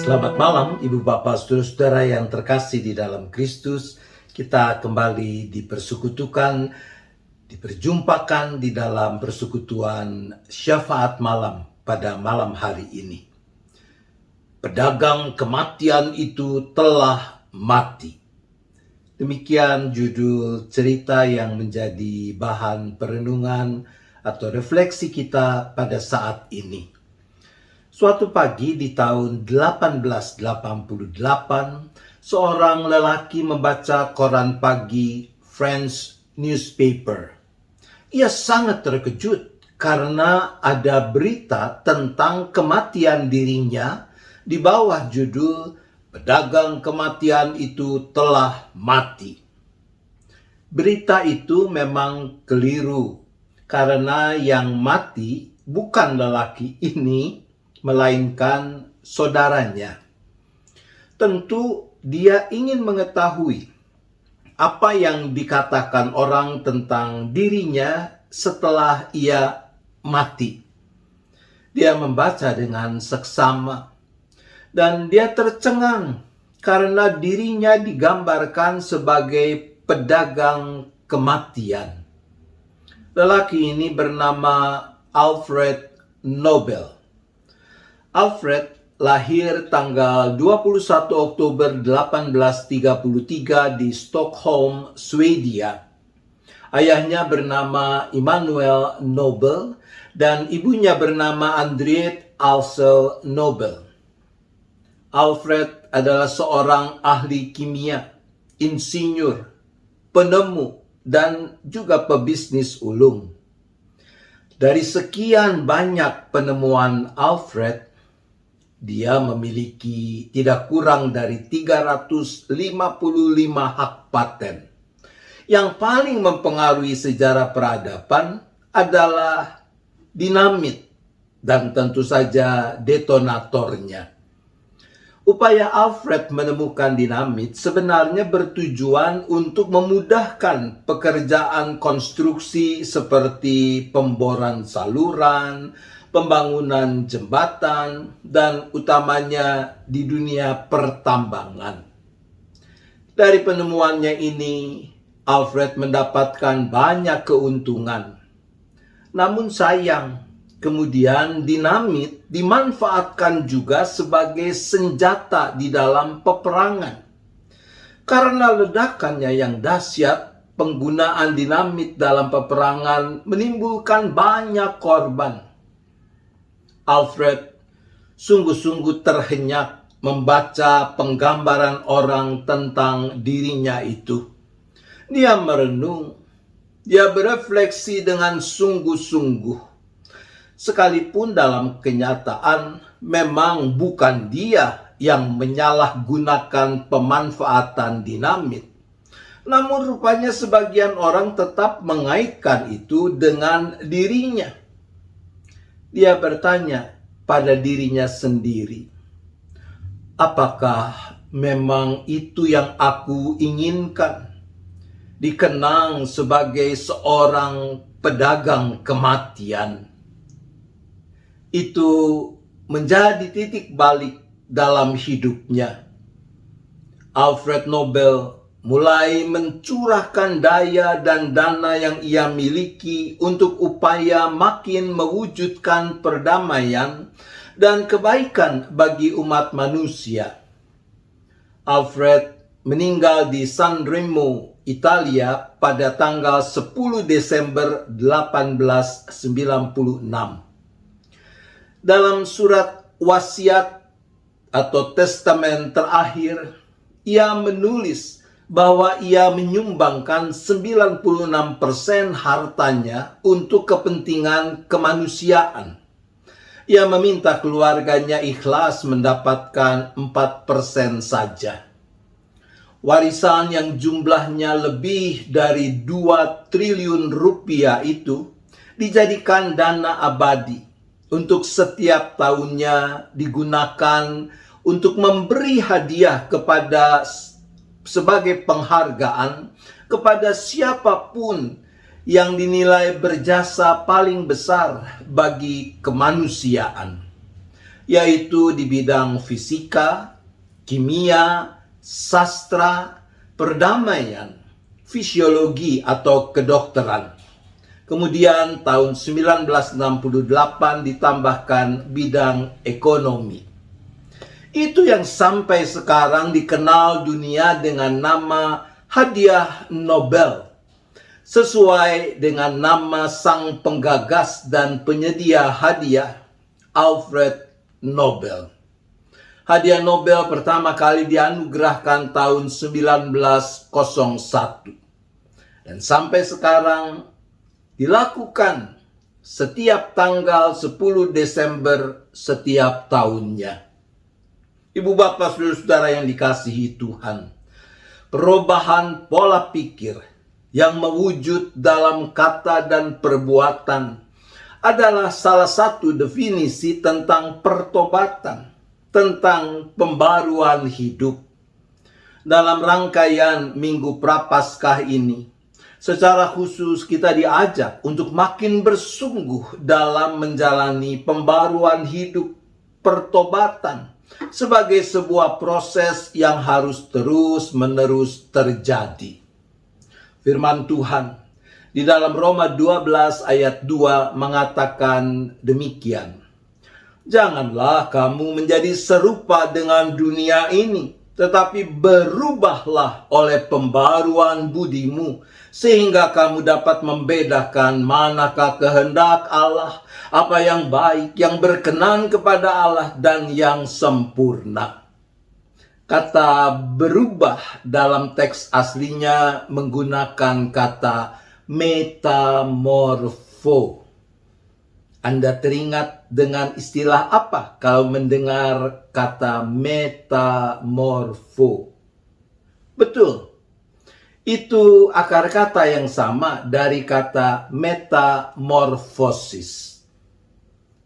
Selamat malam Ibu Bapak Saudara-saudara yang terkasih di dalam Kristus. Kita kembali dipersekutukan, diperjumpakan di dalam persekutuan syafaat malam pada malam hari ini. Pedagang kematian itu telah mati. Demikian judul cerita yang menjadi bahan perenungan atau refleksi kita pada saat ini. Suatu pagi di tahun 1888, seorang lelaki membaca koran pagi French newspaper. Ia sangat terkejut karena ada berita tentang kematian dirinya di bawah judul "Pedagang kematian itu telah mati". Berita itu memang keliru karena yang mati bukan lelaki ini, melainkan saudaranya. Tentu dia ingin mengetahui apa yang dikatakan orang tentang dirinya setelah ia mati. Dia membaca dengan seksama dan dia tercengang karena dirinya digambarkan sebagai pedagang kematian. Lelaki ini bernama Alfred Nobel. Alfred lahir tanggal 21 Oktober 1833 di Stockholm, Swedia. Ayahnya bernama Immanuel Nobel dan ibunya bernama Andriette Alsel Nobel. Alfred adalah seorang ahli kimia, insinyur, penemu, dan juga pebisnis ulung. Dari sekian banyak penemuan Alfred, dia memiliki tidak kurang dari 355 hak paten. Yang paling mempengaruhi sejarah peradaban adalah dinamit dan tentu saja detonatornya. Upaya Alfred menemukan dinamit sebenarnya bertujuan untuk memudahkan pekerjaan konstruksi seperti pemboran saluran, pembangunan jembatan, dan utamanya di dunia pertambangan. Dari penemuannya ini, Alfred mendapatkan banyak keuntungan. Namun sayang, kemudian dinamit dimanfaatkan juga sebagai senjata di dalam peperangan. Karena ledakannya yang dahsyat, penggunaan dinamit dalam peperangan menimbulkan banyak korban. Alfred sungguh-sungguh terhenyak membaca penggambaran orang tentang dirinya itu. Dia merenung, dia berefleksi dengan sungguh-sungguh. Sekalipun dalam kenyataan memang bukan dia yang menyalahgunakan pemanfaatan dinamit. Namun rupanya sebagian orang tetap mengaitkan itu dengan dirinya. Dia bertanya pada dirinya sendiri, apakah memang itu yang aku inginkan? Dikenang sebagai seorang pedagang kematian. Itu menjadi titik balik dalam hidupnya. Alfred Nobel mulai mencurahkan daya dan dana yang ia miliki untuk upaya makin mewujudkan perdamaian dan kebaikan bagi umat manusia. Alfred meninggal di San Remo, Italia pada tanggal 10 Desember 1896. Dalam surat wasiat atau testamen terakhir, ia menulis bahwa ia menyumbangkan 96% hartanya untuk kepentingan kemanusiaan. Ia meminta keluarganya ikhlas mendapatkan 4% saja. Warisan yang jumlahnya lebih dari 2 triliun rupiah itu dijadikan dana abadi untuk setiap tahunnya digunakan untuk memberi hadiah kepada sebagai penghargaan kepada siapapun yang dinilai berjasa paling besar bagi kemanusiaan. yaitu di bidang fisika, kimia, sastra, perdamaian, fisiologi atau kedokteran. Kemudian tahun 1968 ditambahkan bidang ekonomi. Itu yang sampai sekarang dikenal dunia dengan nama hadiah Nobel, sesuai dengan nama sang penggagas dan penyedia hadiah, Alfred Nobel. Hadiah Nobel pertama kali dianugerahkan tahun 1901. Dan sampai sekarang dilakukan setiap tanggal 10 Desember setiap tahunnya. Ibu bapak saudara-saudara yang dikasihi Tuhan, perubahan pola pikir yang mewujud dalam kata dan perbuatan adalah salah satu definisi tentang pertobatan, tentang pembaruan hidup. Dalam rangkaian Minggu Prapaskah ini, secara khusus kita diajak untuk makin bersungguh dalam menjalani pembaruan hidup, pertobatan, sebagai sebuah proses yang harus terus-menerus terjadi. Firman Tuhan di dalam Roma 12 ayat 2 mengatakan demikian. Janganlah kamu menjadi serupa dengan dunia ini, tetapi berubahlah oleh pembaruan budimu, sehingga kamu dapat membedakan manakah kehendak Allah, apa yang baik, yang berkenan kepada Allah, dan yang sempurna. Kata berubah dalam teks aslinya menggunakan kata metamorfo. Anda teringat dengan istilah apa kalau mendengar kata metamorfo? Betul, itu akar kata yang sama dari kata metamorfosis.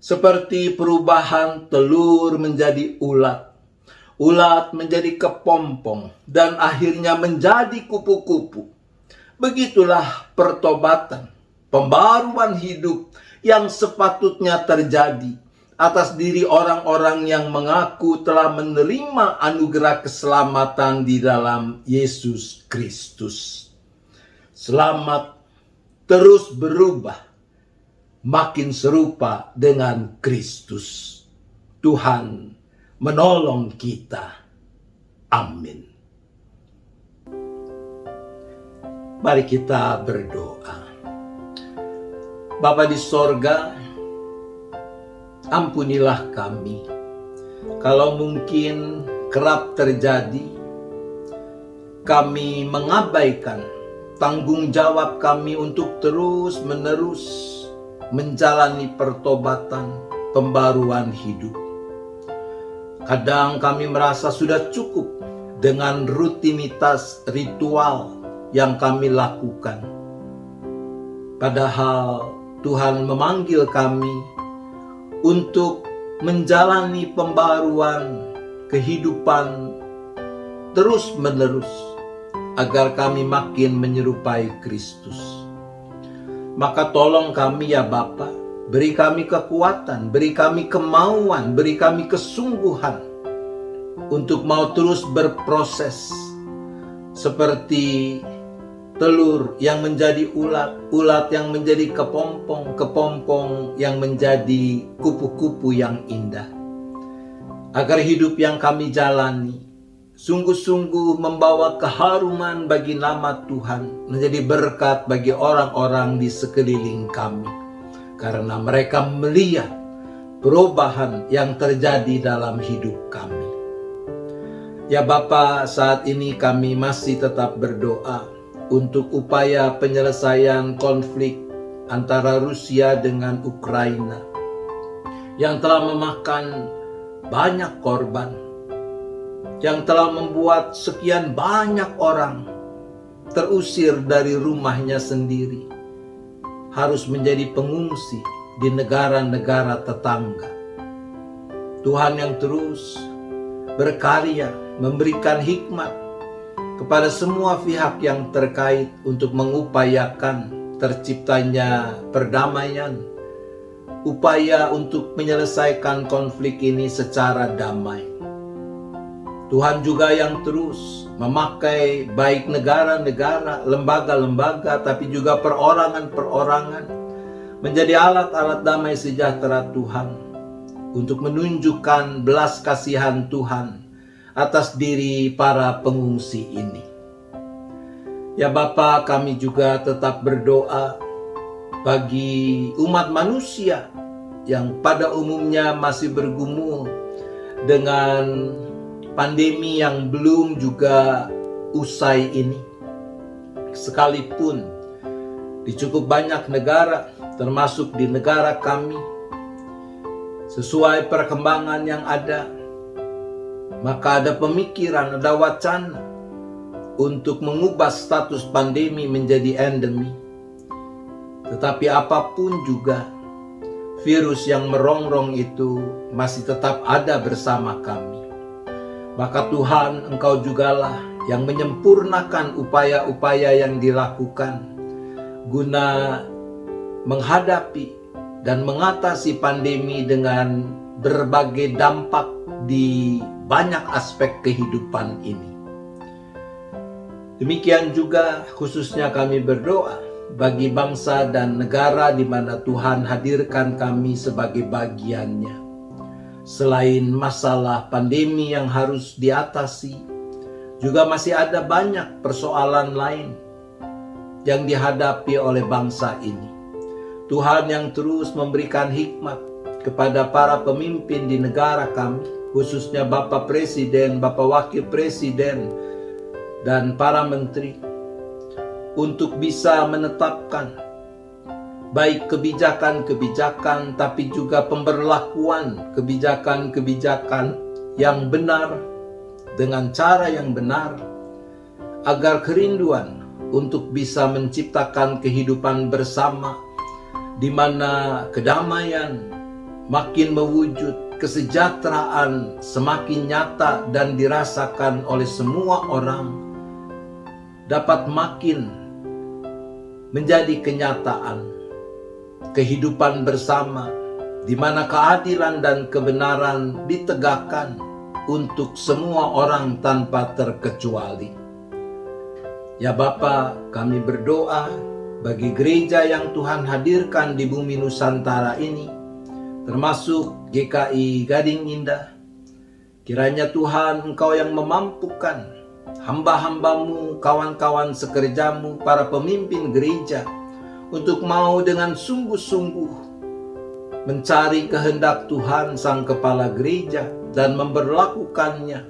Seperti perubahan telur menjadi ulat, ulat menjadi kepompong, dan akhirnya menjadi kupu-kupu. Begitulah pertobatan, pembaruan hidup yang sepatutnya terjadi atas diri orang-orang yang mengaku telah menerima anugerah keselamatan di dalam Yesus Kristus. Selamat terus berubah, makin serupa dengan Kristus. Tuhan menolong kita. Amin. Mari kita berdoa. Bapa di sorga, ampunilah kami kalau mungkin kerap terjadi kami mengabaikan tanggung jawab kami untuk terus-menerus menjalani pertobatan, pembaruan hidup. Kadang kami merasa sudah cukup dengan rutinitas ritual yang kami lakukan. Padahal Tuhan memanggil kami untuk menjalani pembaruan kehidupan terus-menerus agar kami makin menyerupai Kristus. Maka tolong kami ya Bapa, beri kami kekuatan, beri kami kemauan, beri kami kesungguhan untuk mau terus berproses seperti telur yang menjadi ulat, ulat yang menjadi kepompong, kepompong yang menjadi kupu-kupu yang indah. Agar hidup yang kami jalani sungguh-sungguh membawa keharuman bagi nama Tuhan, menjadi berkat bagi orang-orang di sekeliling kami. Karena mereka melihat perubahan yang terjadi dalam hidup kami. Ya Bapa, saat ini kami masih tetap berdoa untuk upaya penyelesaian konflik antara Rusia dengan Ukraina yang telah memakan banyak korban, yang telah membuat sekian banyak orang terusir dari rumahnya sendiri, harus menjadi pengungsi di negara-negara tetangga. Tuhan yang terus berkarya memberikan hikmat kepada semua pihak yang terkait untuk mengupayakan terciptanya perdamaian, upaya untuk menyelesaikan konflik ini secara damai. Tuhan juga yang terus memakai baik negara-negara, lembaga-lembaga, tapi juga perorangan-perorangan menjadi alat-alat damai sejahtera Tuhan untuk menunjukkan belas kasihan Tuhan atas diri para pengungsi ini. Ya Bapa, kami juga tetap berdoa bagi umat manusia yang pada umumnya masih bergumul dengan pandemi yang belum juga usai ini. Sekalipun di cukup banyak negara, termasuk di negara kami, sesuai perkembangan yang ada, maka ada pemikiran, ada wacana untuk mengubah status pandemi menjadi endemi. Tetapi apapun juga, virus yang merongrong itu masih tetap ada bersama kami. Maka Tuhan, Engkau jugalah yang menyempurnakan upaya-upaya yang dilakukan guna menghadapi dan mengatasi pandemi dengan berbagai dampak di banyak aspek kehidupan ini. Demikian juga khususnya kami berdoa bagi bangsa dan negara di mana Tuhan hadirkan kami sebagai bagiannya. Selain masalah pandemi yang harus diatasi, juga masih ada banyak persoalan lain yang dihadapi oleh bangsa ini. Tuhan yang terus memberikan hikmat kepada para pemimpin di negara kami, khususnya Bapak Presiden, Bapak Wakil Presiden, dan para menteri, untuk bisa menetapkan baik kebijakan-kebijakan, tapi juga pemberlakuan kebijakan-kebijakan yang benar, dengan cara yang benar, agar kerinduan untuk bisa menciptakan kehidupan bersama, di mana kedamaian makin mewujud, kesejahteraan semakin nyata dan dirasakan oleh semua orang, dapat makin menjadi kenyataan. Kehidupan bersama, di mana keadilan dan kebenaran ditegakkan untuk semua orang tanpa terkecuali. Ya Bapa, kami berdoa bagi gereja yang Tuhan hadirkan di bumi Nusantara ini, termasuk GKI Gading Indah. Kiranya Tuhan, Engkau yang memampukan hamba-hambamu, kawan-kawan sekerjamu, para pemimpin gereja, untuk mau dengan sungguh-sungguh mencari kehendak Tuhan Sang Kepala Gereja dan memberlakukannya,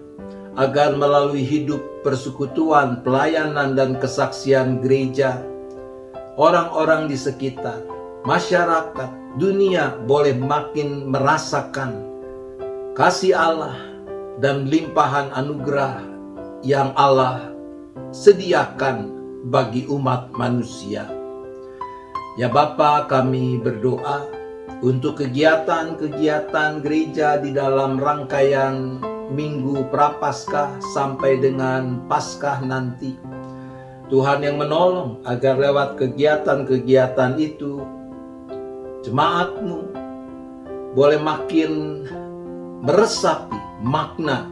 agar melalui hidup persekutuan, pelayanan, dan kesaksian gereja, orang-orang di sekitar, masyarakat, dunia boleh makin merasakan kasih Allah dan limpahan anugerah yang Allah sediakan bagi umat manusia. Ya Bapa, kami berdoa untuk kegiatan-kegiatan gereja di dalam rangkaian Minggu Prapaskah sampai dengan Paskah nanti. Tuhan yang menolong agar lewat kegiatan-kegiatan itu, jemaat-Mu boleh makin meresapi makna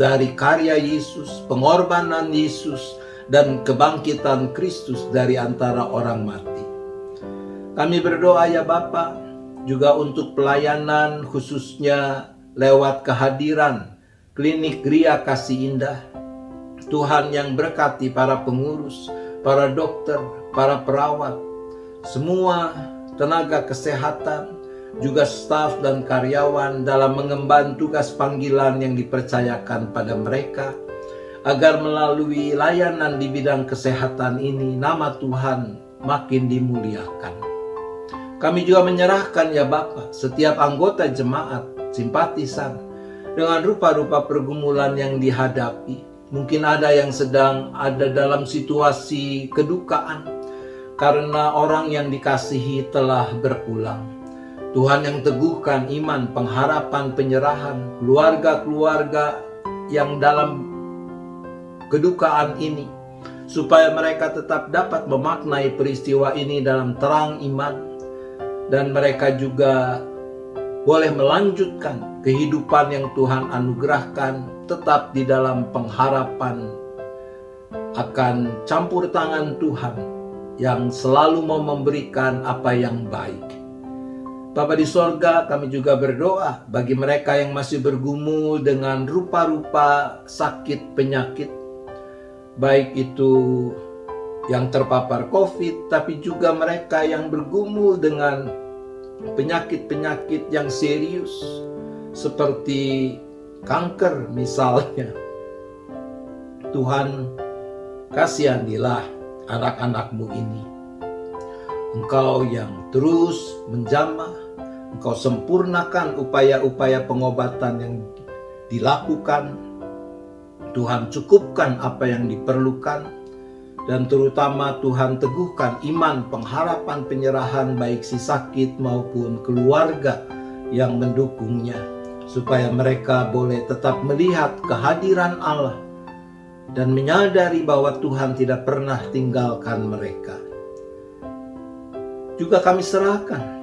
dari karya Yesus, pengorbanan Yesus, dan kebangkitan Kristus dari antara orang mati. Kami berdoa ya Bapa, juga untuk pelayanan khususnya lewat kehadiran Klinik Gria Kasih Indah. Tuhan yang berkati para pengurus, para dokter, para perawat, semua tenaga kesehatan, juga staf dan karyawan dalam mengemban tugas panggilan yang dipercayakan pada mereka, agar melalui layanan di bidang kesehatan ini nama Tuhan makin dimuliakan. Kami juga menyerahkan ya Bapa setiap anggota jemaat, simpatisan, dengan rupa-rupa pergumulan yang dihadapi. Mungkin ada yang sedang ada dalam situasi kedukaan karena orang yang dikasihi telah berpulang. Tuhan yang teguhkan iman, pengharapan, penyerahan keluarga-keluarga yang dalam kedukaan ini, supaya mereka tetap dapat memaknai peristiwa ini dalam terang iman, dan mereka juga boleh melanjutkan kehidupan yang Tuhan anugerahkan, tetap di dalam pengharapan akan campur tangan Tuhan yang selalu mau memberikan apa yang baik. Bapa di sorga, kami juga berdoa bagi mereka yang masih bergumul dengan rupa-rupa sakit penyakit, baik itu yang terpapar COVID, tapi juga mereka yang bergumul dengan penyakit-penyakit yang serius, seperti kanker misalnya. Tuhan, kasihanilah anak-anak-Mu ini. Engkau yang terus menjamah, Engkau sempurnakan upaya-upaya pengobatan yang dilakukan. Tuhan, cukupkan apa yang diperlukan, dan terutama Tuhan teguhkan iman, pengharapan, penyerahan baik si sakit maupun keluarga yang mendukungnya, supaya mereka boleh tetap melihat kehadiran Allah dan menyadari bahwa Tuhan tidak pernah tinggalkan mereka. Juga kami serahkan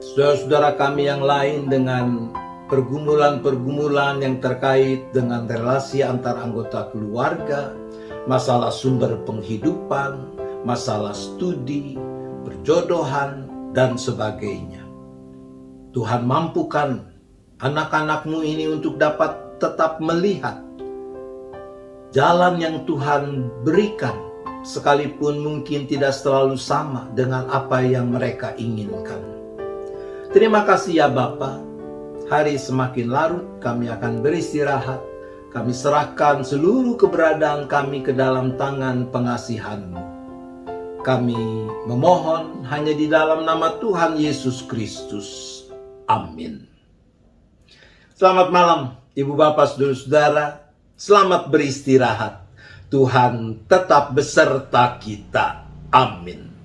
saudara-saudara kami yang lain dengan pergumulan-pergumulan yang terkait dengan relasi antar anggota keluarga, masalah sumber penghidupan, masalah studi, perjodohan, dan sebagainya. Tuhan, mampukan anak-anak-Mu ini untuk dapat tetap melihat jalan yang Tuhan berikan, sekalipun mungkin tidak selalu sama dengan apa yang mereka inginkan. Terima kasih ya Bapa. Hari semakin larut, kami akan beristirahat. Kami serahkan seluruh keberadaan kami ke dalam tangan pengasihan-Mu. Kami memohon hanya di dalam nama Tuhan Yesus Kristus. Amin. Selamat malam, Ibu Bapak, Saudara-saudara. Selamat beristirahat. Tuhan tetap beserta kita. Amin.